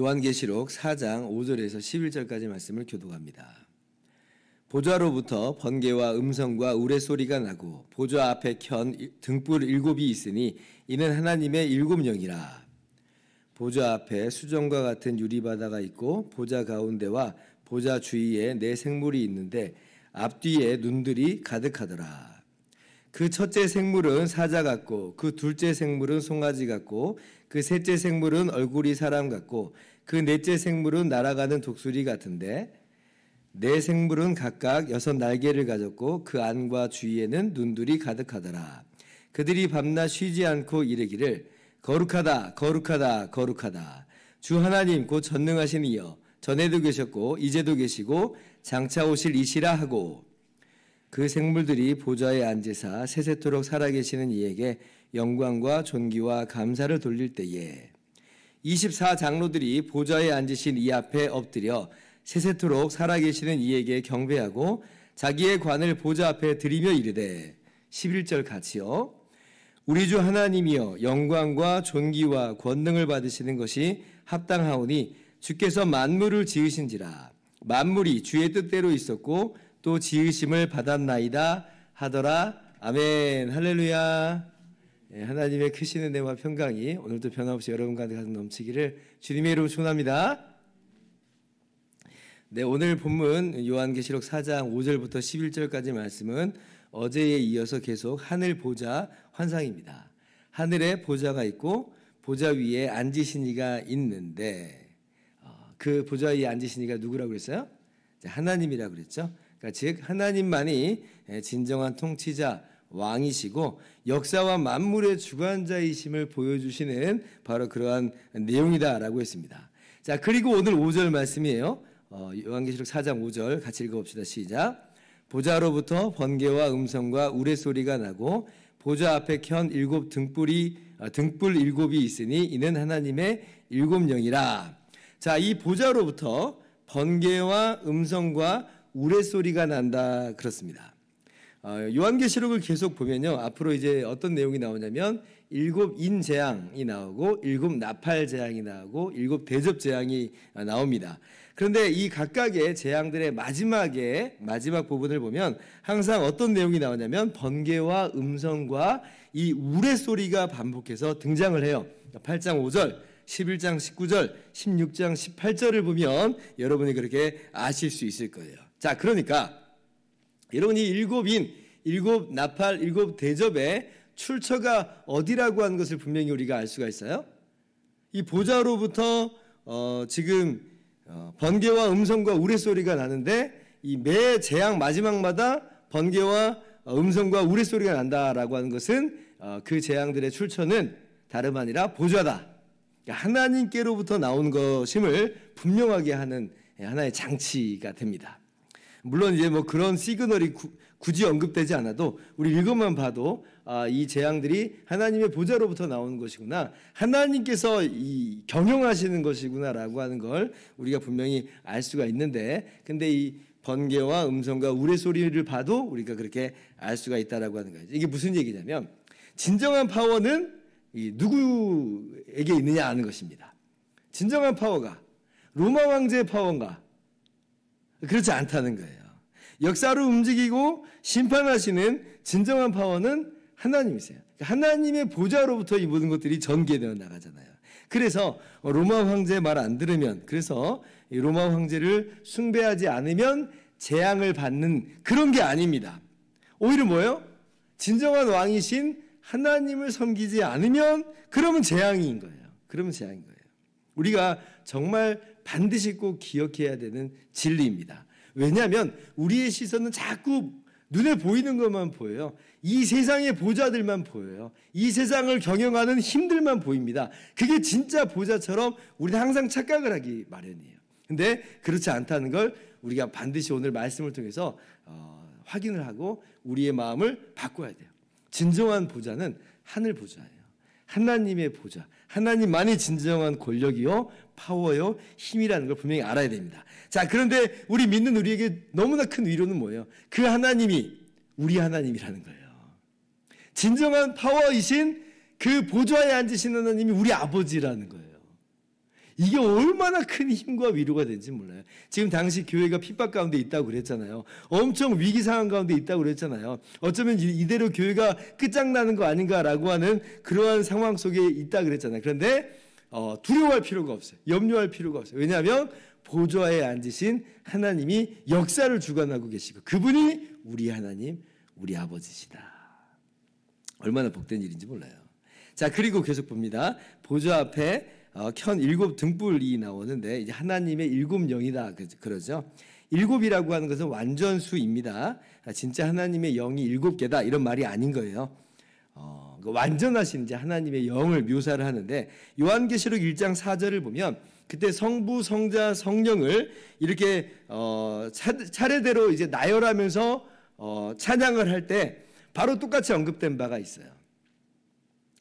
요한계시록 4장 5절에서 11절까지 말씀을 교독합니다. 보좌로부터 번개와 음성과 우레소리가 나고 보좌 앞에 켠 등불 7이 있으니 이는 하나님의 7영이라. 보좌 앞에 수정과 같은 유리바다가 있고 보좌 가운데와 보좌 주위에 4 생물이 있는데 앞뒤에 눈들이 가득하더라. 그 첫째 생물은 사자 같고 그 둘째 생물은 송아지 같고 그 셋째 생물은 얼굴이 사람 같고 그 넷째 생물은 날아가는 독수리 같은데 4 생물은 각각 6 날개를 가졌고 그 안과 주위에는 눈들이 가득하더라. 그들이 밤낮 쉬지 않고 이르기를 거룩하다 거룩하다 거룩하다 주 하나님 곧 전능하신 이여 전에도 계셨고 이제도 계시고 장차 오실 이시라 하고 그 생물들이 보좌에 앉으사 세세토록 살아계시는 이에게 영광과 존귀와 감사를 돌릴 때에 24장로들이 보좌에 앉으신 이 앞에 엎드려 세세토록 살아계시는 이에게 경배하고 자기의 관을 보좌 앞에 드리며 이르되 11절 같이요. 우리 주 하나님이여 영광과 존귀와 권능을 받으시는 것이 합당하오니 주께서 만물을 지으신지라. 만물이 주의 뜻대로 있었고 또 지으심을 받았나이다 하더라. 아멘. 할렐루야. 하나님의 크신 은혜와 평강이 오늘도 변함없이 여러분 가운데 가득 넘치기를 주님의 이름으로 축원합니다. 네, 오늘 본문 요한계시록 4장 5절부터 11절까지 말씀은 어제에 이어서 계속 하늘 보좌 환상입니다. 하늘에 보좌가 있고 보좌 위에 앉으신 이가 있는데 그 보좌 위에 앉으신 이가 누구라고 그랬어요? 하나님이라고 그랬죠. 그러니까 즉 하나님만이 진정한 통치자 왕이시고 역사와 만물의 주관자이심을 보여주시는 바로 그러한 내용이다라고 했습니다. 자, 그리고 오늘 5절 말씀이에요. 요한계시록 4장 5절 같이 읽어봅시다. 시작. 보좌로부터 번개와 음성과 우레소리가 나고 보좌 앞에 켠 등불 7이 있으니 이는 하나님의 7영이라. 자, 이 보좌로부터 번개와 음성과 우레소리가 난다 그렇습니다. 요한계시록을 계속 보면요, 앞으로 이제 어떤 내용이 나오냐면 7 인재앙이 나오고 7 나팔재앙이 나오고 7 대접재앙이 나옵니다. 그런데 이 각각의 재앙들의 마지막 부분을 보면 항상 어떤 내용이 나오냐면 번개와 음성과 이 우레소리가 반복해서 등장을 해요. 8장 5절 11장 19절, 16장 18절을 보면 여러분이 그렇게 아실 수 있을 거예요. 자, 그러니까 여러분이 7인, 7 나팔, 7 대접의 출처가 어디라고 하는 것을 분명히 우리가 알 수가 있어요. 이 보좌로부터 지금 번개와 음성과 우레소리가 나는데 이 매 재앙 마지막마다 번개와 음성과 우레소리가 난다라고 하는 것은 그 재앙들의 출처는 다름 아니라 보좌다. 하나님께로부터 나온 것임을 분명하게 하는 하나의 장치가 됩니다. 물론 이제 뭐 그런 시그널이 굳이 언급되지 않아도 우리 이것만 봐도 이 재앙들이 하나님의 보좌로부터 나오는 것이구나, 하나님께서 이 경영하시는 것이구나라고 하는 걸 우리가 분명히 알 수가 있는데, 근데 이 번개와 음성과 우레소리를 봐도 우리가 그렇게 알 수가 있다라고 하는 거예요. 이게 무슨 얘기냐면 진정한 파워는 누구에게 있느냐 하는 것입니다. 진정한 파워가 로마 황제의 파워인가? 그렇지 않다는 거예요. 역사로 움직이고 심판하시는 진정한 파워는 하나님이세요. 하나님의 보좌로부터 이 모든 것들이 전개되어 나가잖아요. 그래서 로마 황제 말 안 들으면, 그래서 로마 황제를 숭배하지 않으면 재앙을 받는 그런 게 아닙니다. 오히려 뭐예요? 진정한 왕이신 하나님을 섬기지 않으면 그러면 재앙인 거예요. 그러면 재앙인 거예요. 우리가 정말 반드시 꼭 기억해야 되는 진리입니다. 왜냐하면 우리의 시선은 자꾸 눈에 보이는 것만 보여요. 이 세상의 보좌들만 보여요. 이 세상을 경영하는 힘들만 보입니다. 그게 진짜 보좌처럼 우리는 항상 착각을 하기 마련이에요. 근데 그렇지 않다는 걸 우리가 반드시 오늘 말씀을 통해서 확인을 하고 우리의 마음을 바꿔야 돼요. 진정한 보좌는 하늘 보좌예요. 하나님의 보좌, 하나님만이 진정한 권력이요, 파워요, 힘이라는 걸 분명히 알아야 됩니다. 자, 그런데 우리 믿는 우리에게 너무나 큰 위로는 뭐예요? 그 하나님이 우리 하나님이라는 거예요. 진정한 파워이신 그 보좌에 앉으신 하나님이 우리 아버지라는 거예요. 이게 얼마나 큰 힘과 위로가 된지 몰라요. 지금 당시 교회가 핍박 가운데 있다고 그랬잖아요. 엄청 위기 상황 가운데 있다고 그랬잖아요. 어쩌면 이대로 교회가 끝장나는 거 아닌가라고 하는 그러한 상황 속에 있다 그랬잖아요. 그런데 두려워할 필요가 없어요. 염려할 필요가 없어요. 왜냐하면 보좌에 앉으신 하나님이 역사를 주관하고 계시고 그분이 우리 하나님, 우리 아버지시다. 얼마나 복된 일인지 몰라요. 자, 그리고 계속 봅니다. 보좌 앞에 켠 7 등불이 나오는데 이제 하나님의 7 영이다 그러죠. 7이라고 하는 것은 완전수입니다. 진짜 하나님의 영이 7개다 이런 말이 아닌 거예요. 완전하신 이제 하나님의 영을 묘사를 하는데 요한계시록 1장 4절을 보면 그때 성부, 성자, 성령을 이렇게 차례대로 이제 나열하면서 찬양을 할 때 바로 똑같이 언급된 바가 있어요.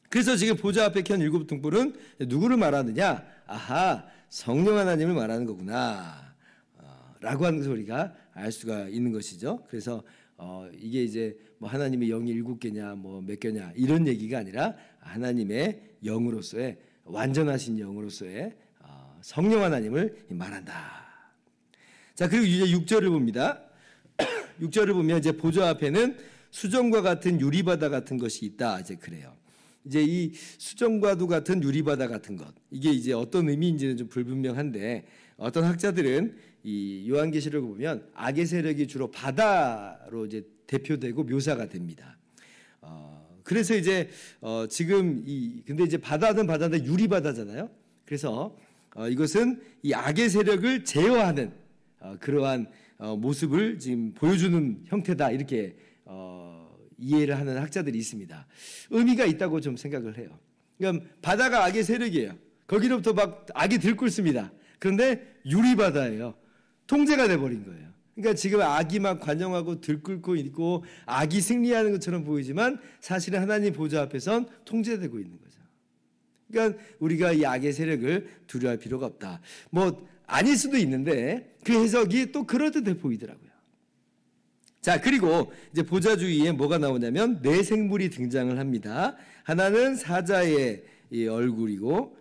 그래서 지금 보좌 앞에 켠 7 등불은 누구를 말하느냐? 아하, 성령 하나님을 말하는 거구나 라고 하는 것을 우리가 알 수가 있는 것이죠. 그래서 이게 이제 뭐 하나님의 영이 7개냐 뭐 몇 개냐 이런 얘기가 아니라 하나님의 영으로서의 완전하신 영으로서의 성령 하나님을 말한다. 자, 그리고 이제 6절을 봅니다. 6절을 보면 이제 보좌 앞에는 수정과 같은 유리바다 같은 것이 있다. 이제 그래요. 이제 이 수정과도 같은 유리바다 같은 것, 이게 이제 어떤 의미인지는 좀 불분명한데 어떤 학자들은 이 요한계시록을 보면 악의 세력이 주로 바다로 이제 대표되고 묘사가 됩니다. 그래서 이제 지금 근데 이제 바다는 바다인데 유리바다잖아요. 그래서 이것은 이 악의 세력을 제어하는 그러한 모습을 지금 보여주는 형태다 이렇게 이해를 하는 학자들이 있습니다. 의미가 있다고 좀 생각을 해요. 그러니까 바다가 악의 세력이에요. 거기로부터 막 악이 들끓습니다. 그런데 유리바다예요. 통제가 돼버린 거예요. 그러니까 지금 악이 막 관영하고 들끓고 있고 악이 승리하는 것처럼 보이지만 사실은 하나님 보좌 앞에선 통제되고 있는 거죠. 그러니까 우리가 이 악의 세력을 두려워할 필요가 없다. 뭐 아닐 수도 있는데 그 해석이 또 그럴듯해 보이더라고요. 자, 그리고 이제 보좌 주위에 뭐가 나오냐면 네 생물이 등장을 합니다. 하나는 사자의 이 얼굴이고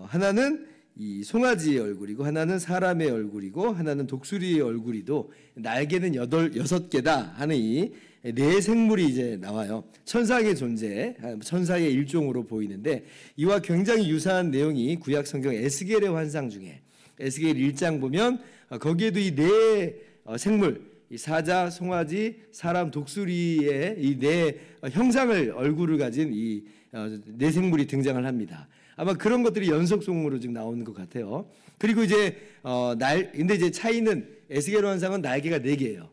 하나는 이 송아지의 얼굴이고 하나는 사람의 얼굴이고 하나는 독수리의 얼굴이도 날개는 6개다 하는 이 네 생물이 이제 나와요. 천사의 존재, 천사의 일종으로 보이는데 이와 굉장히 유사한 내용이 구약 성경 에스겔의 환상 중에 에스겔 1장 보면 거기에도 이 네 생물, 이 사자, 송아지, 사람, 독수리의 이 네 형상을 얼굴을 가진 이 네 생물이 등장을 합니다. 아마 그런 것들이 연속성으로 지금 나오는 것 같아요. 그리고 이제 근데 이제 차이는 에스겔 환상은 날개가 4개예요.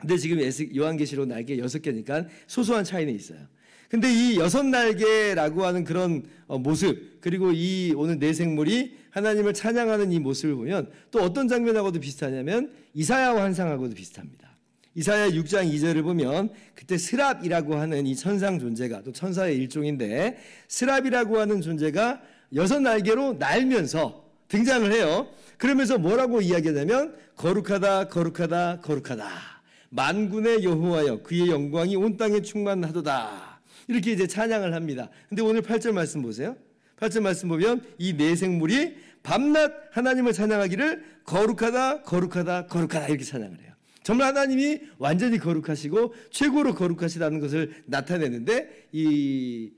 근데 지금 요한계시록 날개 6개니까 소소한 차이는 있어요. 근데 이 6날개라고 하는 그런 모습, 그리고 이 오늘 네 생물이 하나님을 찬양하는 이 모습을 보면 또 어떤 장면하고도 비슷하냐면 이사야 환상하고도 비슷합니다. 이사야 6장 2절을 보면 그때 스랍이라고 하는 이 천상 존재가 또 천사의 일종인데 스랍이라고 하는 존재가 6날개로 날면서 등장을 해요. 그러면서 뭐라고 이야기하냐면 거룩하다 거룩하다 거룩하다 만군의 여호와여 그의 영광이 온 땅에 충만하도다 이렇게 이제 찬양을 합니다. 근데 오늘 8절 말씀 보세요. 8절 말씀 보면 이 네 생물이 밤낮 하나님을 찬양하기를 거룩하다 거룩하다 거룩하다 이렇게 찬양을 해요. 정말 하나님이 완전히 거룩하시고 최고로 거룩하시다는 것을 나타내는데 이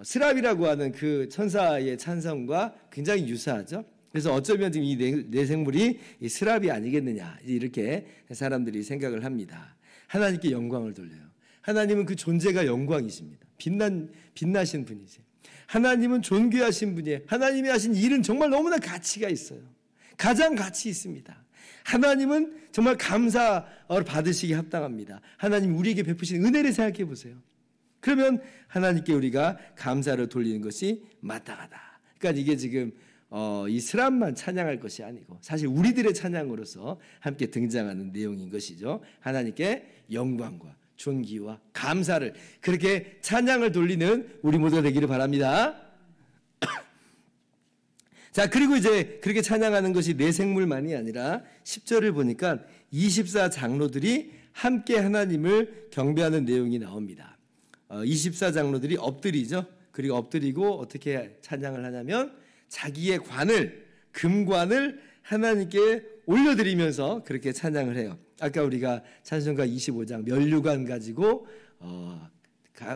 스랍이라고 하는 그 천사의 찬성과 굉장히 유사하죠. 그래서 어쩌면 지금 이 네 생물이 이 스랍이 아니겠느냐 이렇게 사람들이 생각을 합니다. 하나님께 영광을 돌려요. 하나님은 그 존재가 영광이십니다. 빛나신 분이세요. 하나님은 존귀하신 분이에요. 하나님이 하신 일은 정말 너무나 가치가 있어요. 가장 가치 있습니다. 하나님은 정말 감사를 받으시기 합당합니다. 하나님 우리에게 베푸신 은혜를 생각해 보세요. 그러면 하나님께 우리가 감사를 돌리는 것이 마땅하다. 그러니까 이게 지금 이 스랍만 찬양할 것이 아니고 사실 우리들의 찬양으로서 함께 등장하는 내용인 것이죠. 하나님께 영광과 존귀와 감사를 그렇게 찬양을 돌리는 우리 모두가 되기를 바랍니다. 자, 그리고 이제 그렇게 찬양하는 것이 네 생물만이 아니라 10절을 보니까 24장로들이 함께 하나님을 경배하는 내용이 나옵니다. 24장로들이 엎드리죠. 그리고 엎드리고 어떻게 찬양을 하냐면 자기의 관을, 금관을 하나님께 올려드리면서 그렇게 찬양을 해요. 아까 우리가 찬송가 25장 면류관 가지고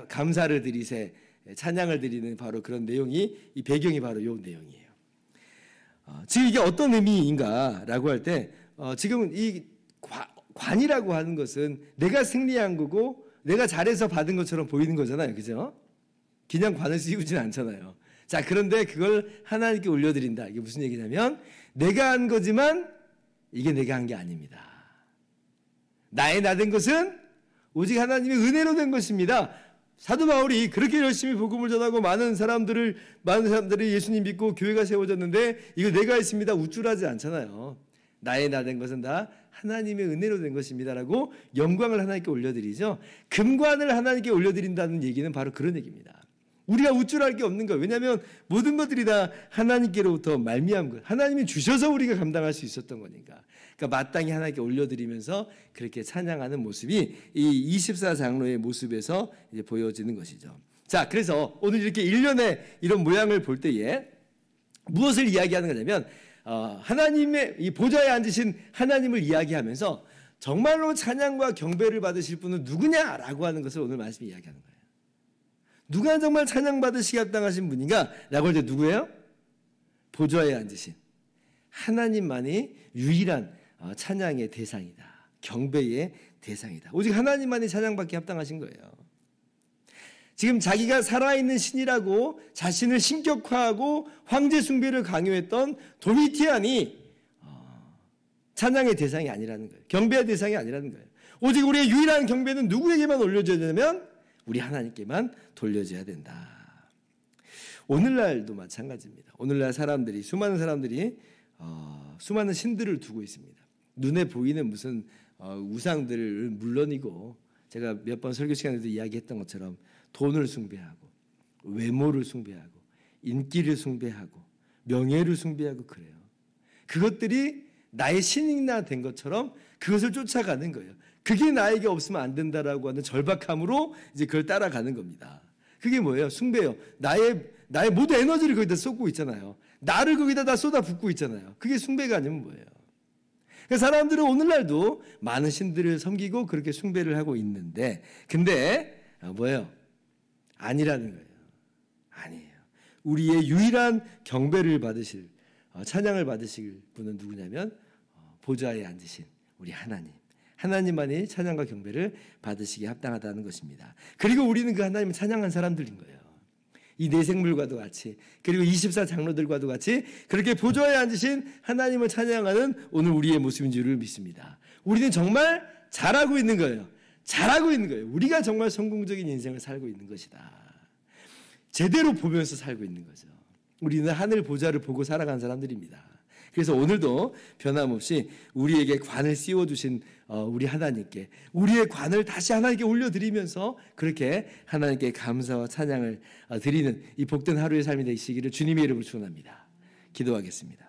감사를 드리세, 찬양을 드리는 바로 그런 내용이, 이 배경이 바로 이 내용이에요. 지금 이게 어떤 의미인가라고 할 때 지금 이 관이라고 하는 것은 내가 승리한 거고 내가 잘해서 받은 것처럼 보이는 거잖아요. 그죠? 그냥 관을 씌우진 않잖아요. 자, 그런데 그걸 하나님께 올려드린다. 이게 무슨 얘기냐면 내가 한 거지만 이게 내가 한 게 아닙니다. 나의 나된 것은 오직 하나님의 은혜로 된 것입니다. 사도 바울이 그렇게 열심히 복음을 전하고 많은 사람들이 예수님 믿고 교회가 세워졌는데 이거 내가 했습니다. 우쭐하지 않잖아요. 나의 나된 것은 다 하나님의 은혜로 된 것입니다라고 영광을 하나님께 올려드리죠. 금관을 하나님께 올려드린다는 얘기는 바로 그런 얘기입니다. 우리가 우쭐할 게 없는 거예요. 왜냐하면 모든 것들이 다 하나님께로부터 말미암은 거예요. 하나님이 주셔서 우리가 감당할 수 있었던 거니까. 그러니까 마땅히 하나님께 올려드리면서 그렇게 찬양하는 모습이 이 24장로의 모습에서 이제 보여지는 것이죠. 자, 그래서 오늘 이렇게 일련의 이런 모양을 볼 때에 무엇을 이야기하는 거냐면 하나님의 이 보좌에 앉으신 하나님을 이야기하면서 정말로 찬양과 경배를 받으실 분은 누구냐라고 하는 것을 오늘 말씀이 이야기하는 거예요. 누가 정말 찬양받으시기 합당하신 분인가? 라고 할 때 누구예요? 보좌에 앉으신 하나님만이 유일한 찬양의 대상이다. 경배의 대상이다. 오직 하나님만이 찬양받기 합당하신 거예요. 지금 자기가 살아있는 신이라고 자신을 신격화하고 황제 숭배를 강요했던 도미티안이 찬양의 대상이 아니라는 거예요. 경배의 대상이 아니라는 거예요. 오직 우리의 유일한 경배는 누구에게만 올려줘야 되냐면 우리 하나님께만 돌려줘야 된다. 오늘날도 마찬가지입니다. 오늘날 사람들이, 수많은 사람들이 수많은 신들을 두고 있습니다. 눈에 보이는 무슨 우상들을 물론이고 제가 몇 번 설교 시간에도 이야기했던 것처럼 돈을 숭배하고 외모를 숭배하고 인기를 숭배하고 명예를 숭배하고 그래요. 그것들이 나의 신이나 된 것처럼 그것을 쫓아가는 거예요. 그게 나에게 없으면 안 된다라고 하는 절박함으로 이제 그걸 따라가는 겁니다. 그게 뭐예요? 숭배예요. 나의 모든 에너지를 거기다 쏟고 있잖아요. 나를 거기다 다 쏟아붓고 있잖아요. 그게 숭배가 아니면 뭐예요? 그러니까 사람들은 오늘날도 많은 신들을 섬기고 그렇게 숭배를 하고 있는데, 근데 뭐예요? 아니라는 거예요. 아니에요. 우리의 유일한 경배를 받으실, 찬양을 받으실 분은 누구냐면 보좌에 앉으신 우리 하나님. 하나님만이 찬양과 경배를 받으시기에 합당하다는 것입니다. 그리고 우리는 그 하나님을 찬양한 사람들인 거예요. 이 네 생물과도 같이, 그리고 24장로들과도 같이 그렇게 보좌에 앉으신 하나님을 찬양하는 오늘 우리의 모습인 줄을 믿습니다. 우리는 정말 잘하고 있는 거예요. 잘하고 있는 거예요. 우리가 정말 성공적인 인생을 살고 있는 것이다. 제대로 보면서 살고 있는 거죠. 우리는 하늘 보좌를 보고 살아간 사람들입니다. 그래서 오늘도 변함없이 우리에게 관을 씌워주신 우리 하나님께 우리의 관을 다시 하나님께 올려드리면서 그렇게 하나님께 감사와 찬양을 드리는 이 복된 하루의 삶이 되시기를 주님의 이름으로 축원합니다. 기도하겠습니다.